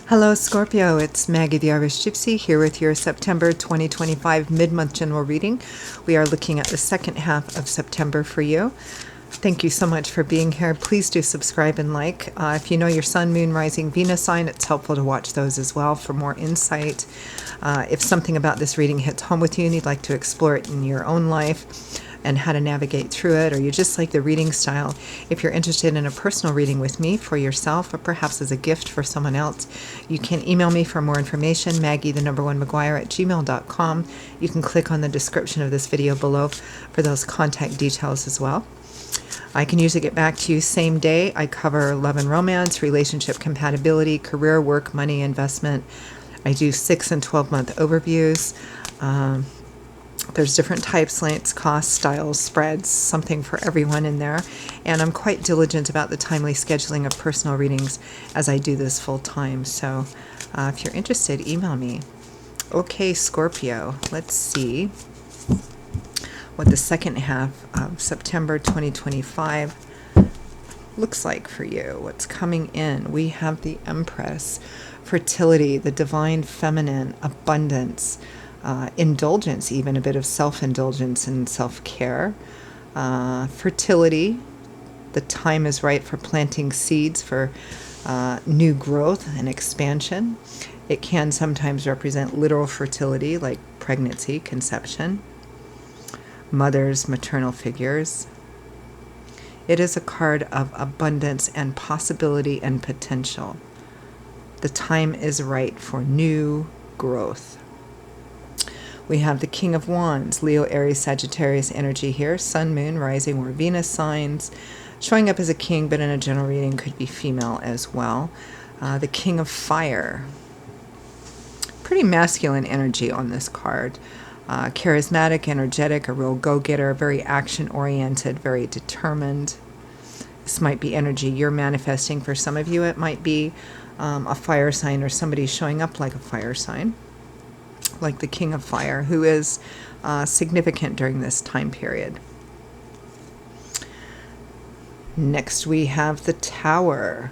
Hello, Scorpio. It's Maggie the Irish Gypsy here with your September 2025 mid-month general reading. We are looking at the second half of September for you. Thank you so much for being here. Please do subscribe and like. If you know your sun, moon, rising, Venus sign, it's helpful to watch those as well for more insight. If something about this reading hits home with you and you'd like to explore it in your own life, and how to navigate through it, or you just like the reading style, if you're interested in a personal reading with me for yourself or perhaps as a gift for someone else, you can email me for more information, Maggie1McGuire@gmail.com. You can click on the description of this video below for those contact details as well. I can usually get back to you same day. I cover love and romance, relationship compatibility, career, work, money, investment. I do 6 and 12-month overviews. There's different types, lengths, costs, styles, spreads, something for everyone in there. And I'm quite diligent about the timely scheduling of personal readings as I do this full time. So if you're interested, email me. Okay, Scorpio, let's see what the second half of September 2025 looks like for you. What's coming in? We have the Empress, fertility, the divine feminine, abundance, indulgence, even a bit of self-indulgence and self-care. Fertility, the time is right for planting seeds for new growth and expansion. It can sometimes represent literal fertility like pregnancy, conception, mothers, maternal figures. It is a card of abundance and possibility and potential. The time is right for new growth. We have the King of Wands, Leo, Aries, Sagittarius energy here, Sun, Moon, Rising, or Venus signs. Showing up as a king, but in a general reading could be female as well. The King of Fire. Pretty masculine energy on this card. Charismatic, energetic, a real go-getter, very action-oriented, very determined. This might be energy you're manifesting. For some of you, it might be a fire sign or somebody showing up like a fire sign, like the King of Fire, who is significant during this time period. Next, we have the Tower.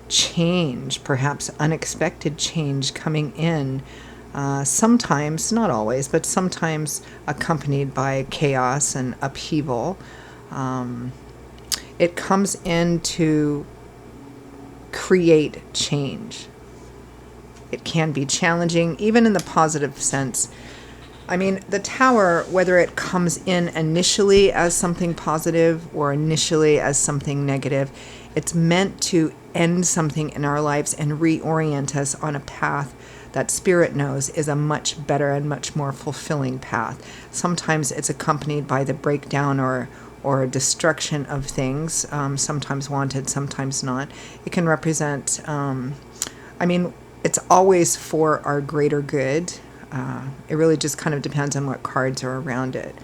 Change, perhaps unexpected change coming in. Sometimes, not always, but sometimes accompanied by chaos and upheaval. It comes in to create change. It can be challenging, even in the positive sense. I mean, the Tower, whether it comes in initially as something positive or initially as something negative, it's meant to end something in our lives and reorient us on a path that Spirit knows is a much better and much more fulfilling path. Sometimes it's accompanied by the breakdown or destruction of things, sometimes wanted, sometimes not. It can represent, it's always for our greater good. It really just kind of depends on what cards are around it.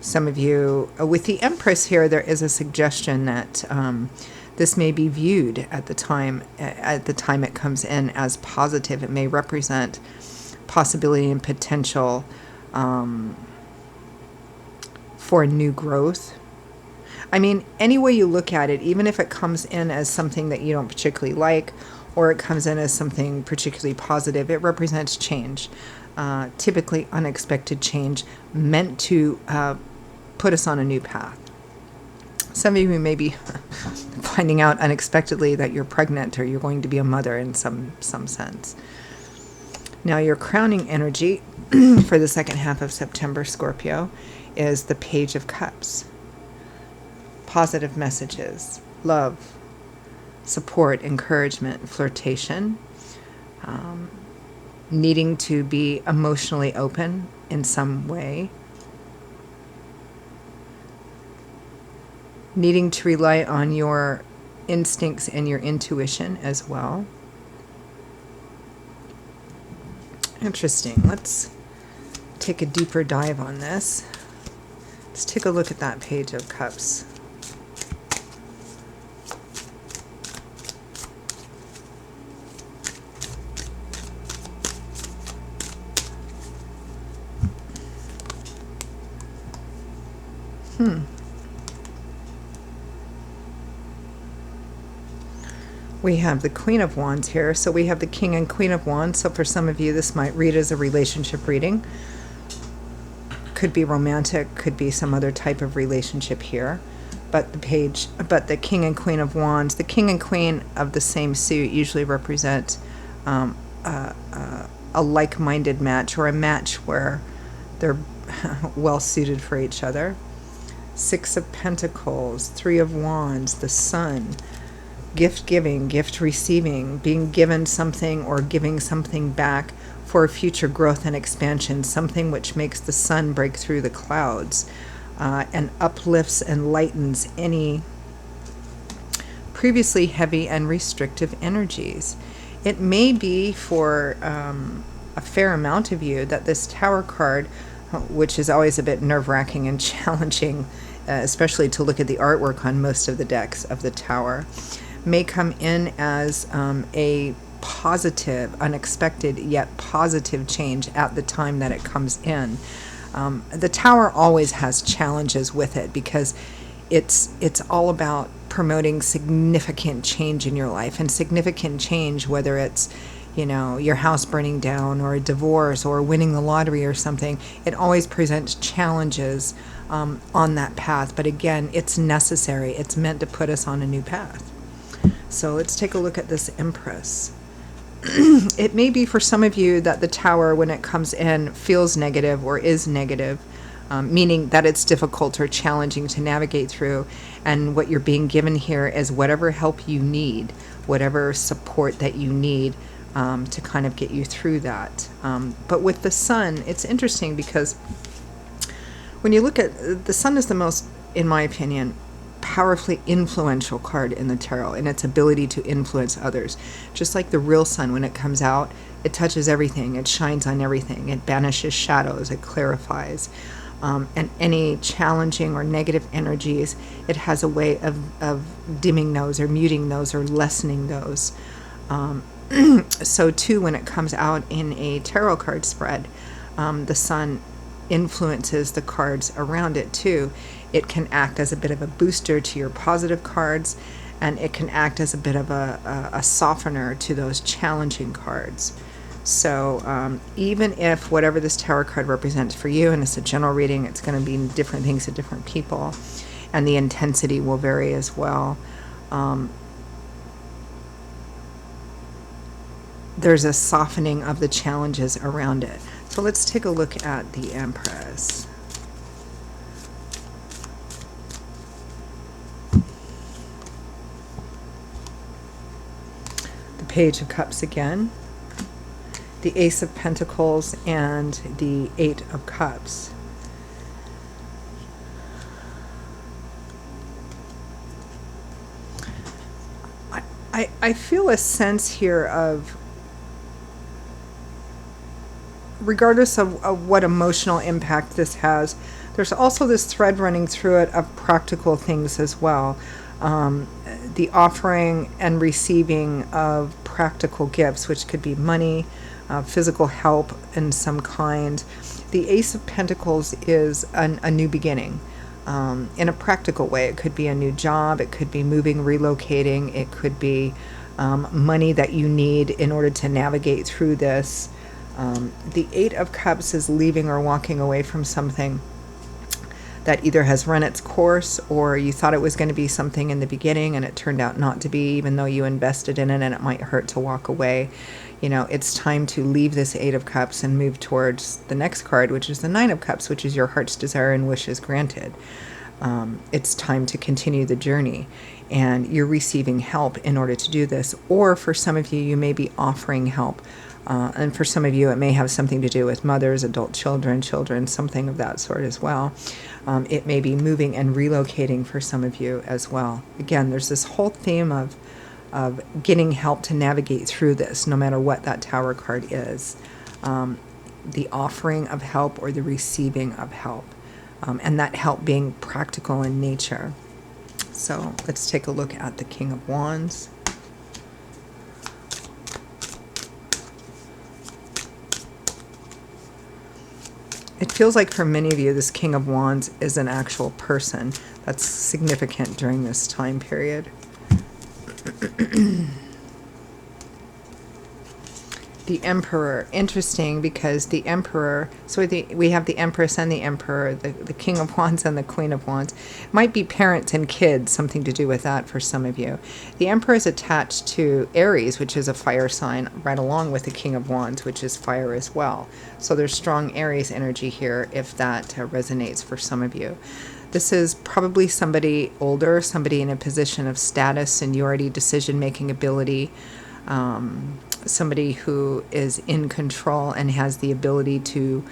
Some of you, with the Empress here, there is a suggestion that this may be viewed at the time it comes in as positive. It may represent possibility and potential for new growth. I mean, any way you look at it, even if it comes in as something that you don't particularly like, or it comes in as something particularly positive, it represents change. Typically unexpected change meant to put us on a new path. Some of you may be finding out unexpectedly that you're pregnant or you're going to be a mother in some sense. Now, your crowning energy for the second half of September, Scorpio, is the Page of Cups. Positive messages, love, support, encouragement, flirtation, needing to be emotionally open in some way, needing to rely on your instincts and your intuition as well. Interesting. Let's take a deeper dive on this. Let's take a look at that Page of Cups. We have the Queen of Wands here. So we have the King and Queen of Wands. So for some of you, this might read as a relationship reading. Could be romantic, could be some other type of relationship here. But the King and Queen of Wands, the King and Queen of the same suit usually represent a like-minded match, or a match where they're well suited for each other. Six of Pentacles, Three of Wands, the Sun, gift giving, gift receiving, being given something or giving something back for future growth and expansion, something which makes the sun break through the clouds and uplifts and lightens any previously heavy and restrictive energies. It may be for a fair amount of you that this Tower card, which is always a bit nerve-wracking and challenging, especially to look at the artwork on most of the decks of the Tower, may come in as a positive, unexpected yet positive change at the time that it comes in. The Tower always has challenges with it because it's all about promoting significant change in your life, and significant change, whether it's, you know, your house burning down or a divorce or winning the lottery or something, it always presents challenges on that path. But again, it's necessary. It's meant to put us on a new path. So let's take a look at this Empress. It may be for some of you that the Tower, when it comes in, feels negative or is negative, meaning that it's difficult or challenging to navigate through. And what you're being given here is whatever help you need, whatever support that you need to kind of get you through that. But with the Sun, it's interesting because when you look at the Sun, is the most, in my opinion, powerfully influential card in the tarot, in its ability to influence others. Just like the real sun, when it comes out, it touches everything, it shines on everything, it banishes shadows, it clarifies. And any challenging or negative energies, it has a way of dimming those or muting those or lessening those. So too, when it comes out in a tarot card spread, the sun influences the cards around it too. It can act as a bit of a booster to your positive cards, and it can act as a bit of a softener to those challenging cards. So even if whatever this Tower card represents for you, and it's a general reading, it's going to be different things to different people, and the intensity will vary as well. There's a softening of the challenges around it. So let's take a look at the Empress. The Page of Cups again, the Ace of Pentacles, and the Eight of Cups. I feel a sense here of, regardless of what emotional impact this has, there's also this thread running through it of practical things as well. The offering and receiving of practical gifts, which could be money, physical help in some kind. The Ace of Pentacles is a new beginning. In a practical way, it could be a new job, it could be moving, relocating, it could be money that you need in order to navigate through this. The Eight of Cups is leaving or walking away from something that either has run its course, or you thought it was going to be something in the beginning and it turned out not to be, even though you invested in it, and it might hurt to walk away. You know, it's time to leave this Eight of Cups and move towards the next card, which is the Nine of Cups, which is your heart's desire and wishes granted. It's time to continue the journey, and you're receiving help in order to do this. Or for some of you, you may be offering help. And for some of you, it may have something to do with mothers, adult children, something of that sort as well. It may be moving and relocating for some of you as well. Again, there's this whole theme of getting help to navigate through this, no matter what that Tower card is. The offering of help or the receiving of help. And that help being practical in nature. So let's take a look at the King of Wands. It feels like for many of you, this King of Wands is an actual person. That's significant during this time period. The Emperor, interesting, because the Emperor, so we have the Empress and the Emperor, the King of Wands and the Queen of Wands. Might be parents and kids, something to do with that for some of you. The Emperor is attached to Aries, which is a fire sign, right along with the King of Wands, which is fire as well. So there's strong Aries energy here, if that resonates for some of you. This is probably somebody older, somebody in a position of status, seniority, decision-making ability, somebody who is in control and has the ability to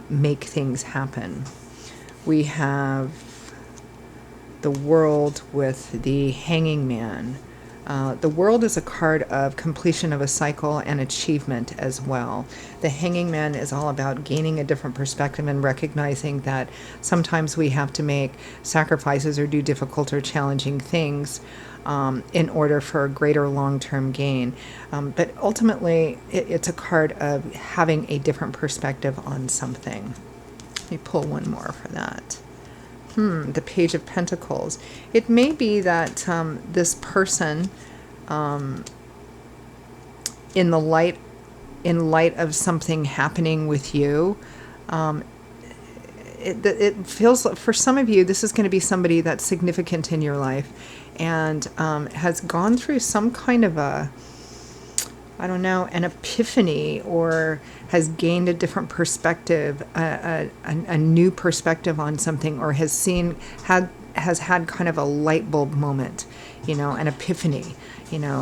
make things happen. We have the World with the Hanging Man. The World is a card of completion of a cycle and achievement as well. The Hanging Man is all about gaining a different perspective and recognizing that sometimes we have to make sacrifices or do difficult or challenging things in order for a greater long-term gain. But ultimately, it's a card of having a different perspective on something. Let me pull one more for that. The Page of Pentacles. It may be that this person, in light of something happening with you, it feels like for some of you, this is going to be somebody that's significant in your life and has gone through some kind of an epiphany, or has gained a different perspective, a new perspective on something, or has had kind of a light bulb moment, an epiphany,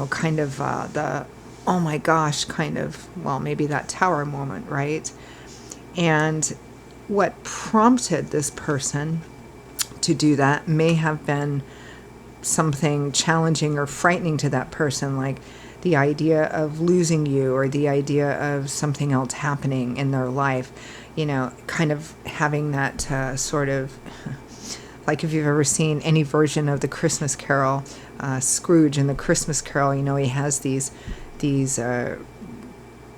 kind of the, oh my gosh, kind of, well, maybe that tower moment, right? And what prompted this person to do that may have been something challenging or frightening to that person, like the idea of losing you, or the idea of something else happening in their life, kind of having that sort of, like if you've ever seen any version of the Christmas Carol, Scrooge in the Christmas Carol, he has these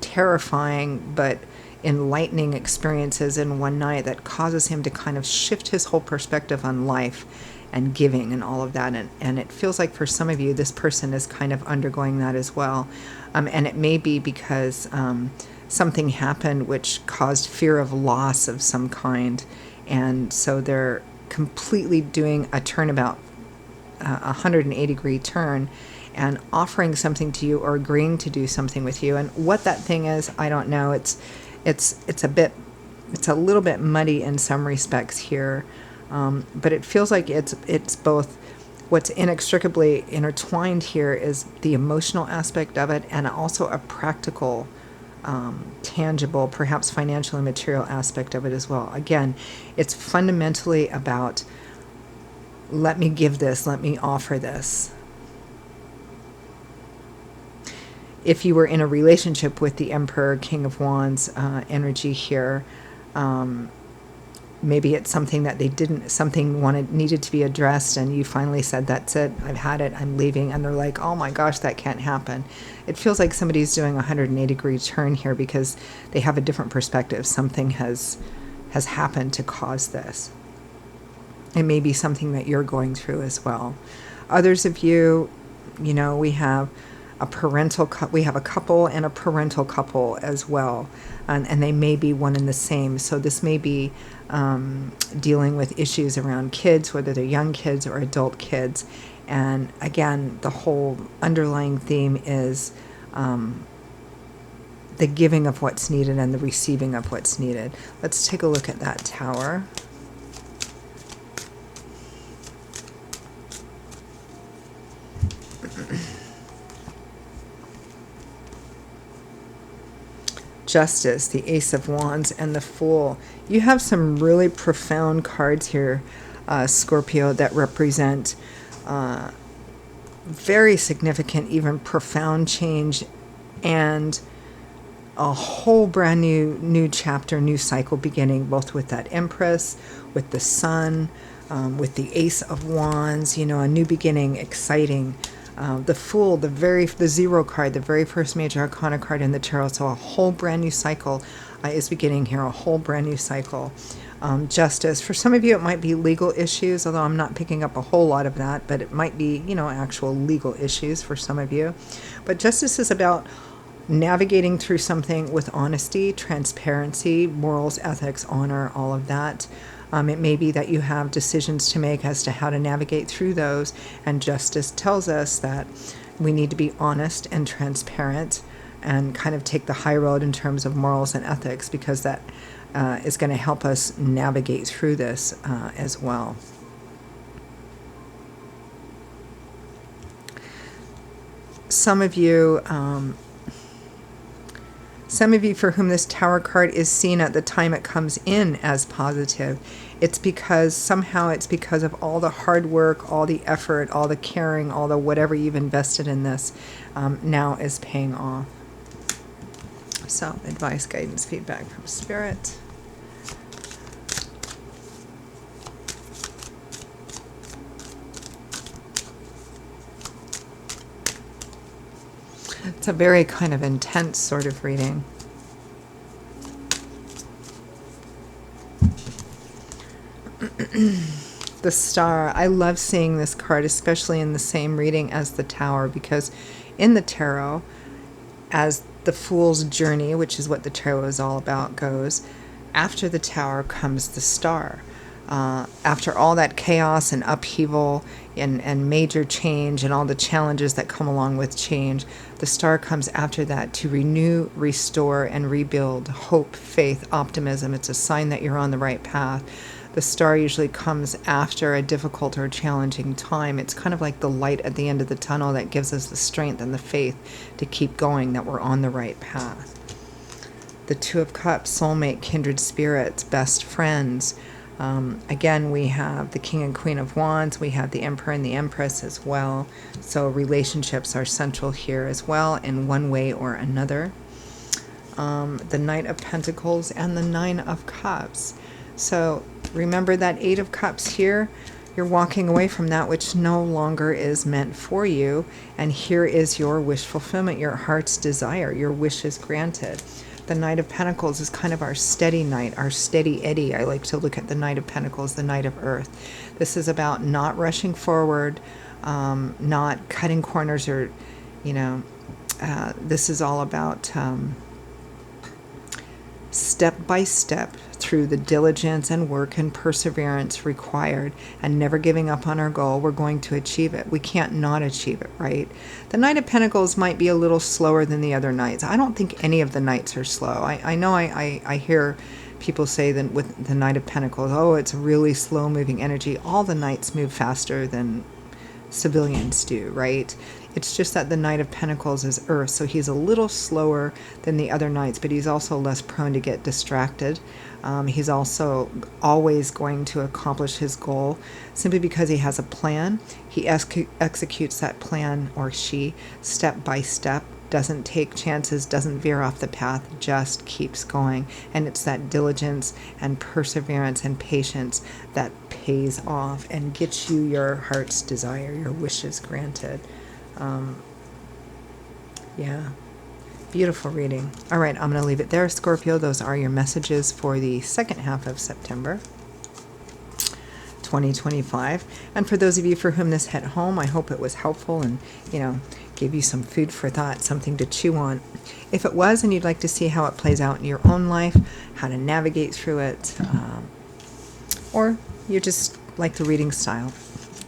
terrifying but enlightening experiences in one night that causes him to kind of shift his whole perspective on life and giving and all of that. And it feels like for some of you, this person is kind of undergoing that as well. And it may be because something happened which caused fear of loss of some kind. And so they're completely doing a turnabout, a 180-degree turn, and offering something to you or agreeing to do something with you. And what that thing is, I don't know. It's a little bit muddy in some respects here. But it feels like it's both. What's inextricably intertwined here is the emotional aspect of it, and also a practical, tangible, perhaps financial and material aspect of it as well. Again, it's fundamentally about, let me give this, let me offer this. If you were in a relationship with the Emperor, King of Wands energy here, maybe it's something that needed to be addressed, and you finally said, that's it, I've had it, I'm leaving. And they're like, oh my gosh, that can't happen. It feels like somebody's doing a 180-degree turn here because they have a different perspective. Something has happened to cause this. It may be something that you're going through as well. Others of you, we have a couple and a parental couple as well, and they may be one and the same. So this may be dealing with issues around kids, whether they're young kids or adult kids. And again, the whole underlying theme is the giving of what's needed and the receiving of what's needed. Let's take a look at that Tower. Justice, the Ace of Wands, and the Fool. You have some really profound cards here, Scorpio, that represent very significant, even profound change, and a whole brand new chapter, new cycle beginning, both with that Empress, with the Sun, with the Ace of Wands, a new beginning, exciting. The Fool, the Zero card, the very first major arcana card in the tarot. So a whole brand new cycle is beginning here, a whole brand new cycle. Justice. For some of you, it might be legal issues, although I'm not picking up a whole lot of that, but it might be, actual legal issues for some of you. But justice is about navigating through something with honesty, transparency, morals, ethics, honor, all of that. It may be that you have decisions to make as to how to navigate through those, and justice tells us that we need to be honest and transparent and kind of take the high road in terms of morals and ethics, because that is going to help us navigate through this as well. Some of you for whom this Tower card is seen at the time it comes in as positive, it's because of all the hard work, all the effort, all the caring, all the whatever you've invested in this now is paying off. So, advice, guidance, feedback from Spirit. It's a very kind of intense sort of reading. The Star. I love seeing this card, especially in the same reading as the Tower, because in the tarot, as the Fool's journey, which is what the tarot is all about, goes, after the Tower comes the Star. After all that chaos and upheaval and major change and all the challenges that come along with change, the Star comes after that to renew, restore, and rebuild hope, faith, optimism. It's a sign that you're on the right path. The Star usually comes after a difficult or challenging time. It's kind of like the light at the end of the tunnel that gives us the strength and the faith to keep going, that we're on the right path. The Two of Cups, soulmate, kindred spirits, best friends. Again, we have the King and Queen of Wands. We have the Emperor and the Empress as well. So relationships are central here as well in one way or another. The Knight of Pentacles and the Nine of Cups. So remember that Eight of Cups here. You're walking away from that which no longer is meant for you. And here is your wish fulfillment, your heart's desire. Your wish is granted. The Knight of Pentacles is kind of our steady knight, our steady Eddie. I like to look at the Knight of Pentacles, the Knight of Earth. This is about not rushing forward, not cutting corners, or, this is all about step by step through the diligence and work and perseverance required, and never giving up on our goal. We're going to achieve it. We can't not achieve it, right? The Knight of Pentacles might be a little slower than the other knights. I don't think any of the knights are slow. I know I hear people say that with the Knight of Pentacles, oh, it's really slow moving energy. All the knights move faster than civilians do, right? It's just that the Knight of Pentacles is Earth, so he's a little slower than the other knights, but he's also less prone to get distracted. He's also always going to accomplish his goal simply because he has a plan. He executes that plan, or she, step by step, doesn't take chances, doesn't veer off the path, just keeps going. And it's that diligence and perseverance and patience that pays off and gets you your heart's desire, your wishes granted. Yeah, beautiful reading. All right, I'm going to leave it there, Scorpio. Those are your messages for the second half of September 2025. And for those of you for whom this hit home, I hope it was helpful and, gave you some food for thought, something to chew on. If it was, and you'd like to see how it plays out in your own life, how to navigate through it, or you just like the reading style.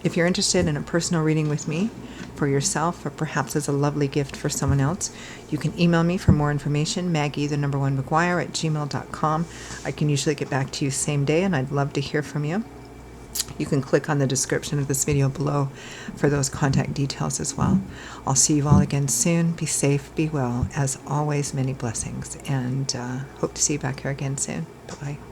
If you're interested in a personal reading with me for yourself, or perhaps as a lovely gift for someone else, you can email me for more information, Maggie1McGuire@gmail.com. I can usually get back to you same day, and I'd love to hear from you. You can click on the description of this video below for those contact details as well. I'll see you all again soon. Be safe, be well. As always, many blessings, and hope to see you back here again soon. Bye-bye.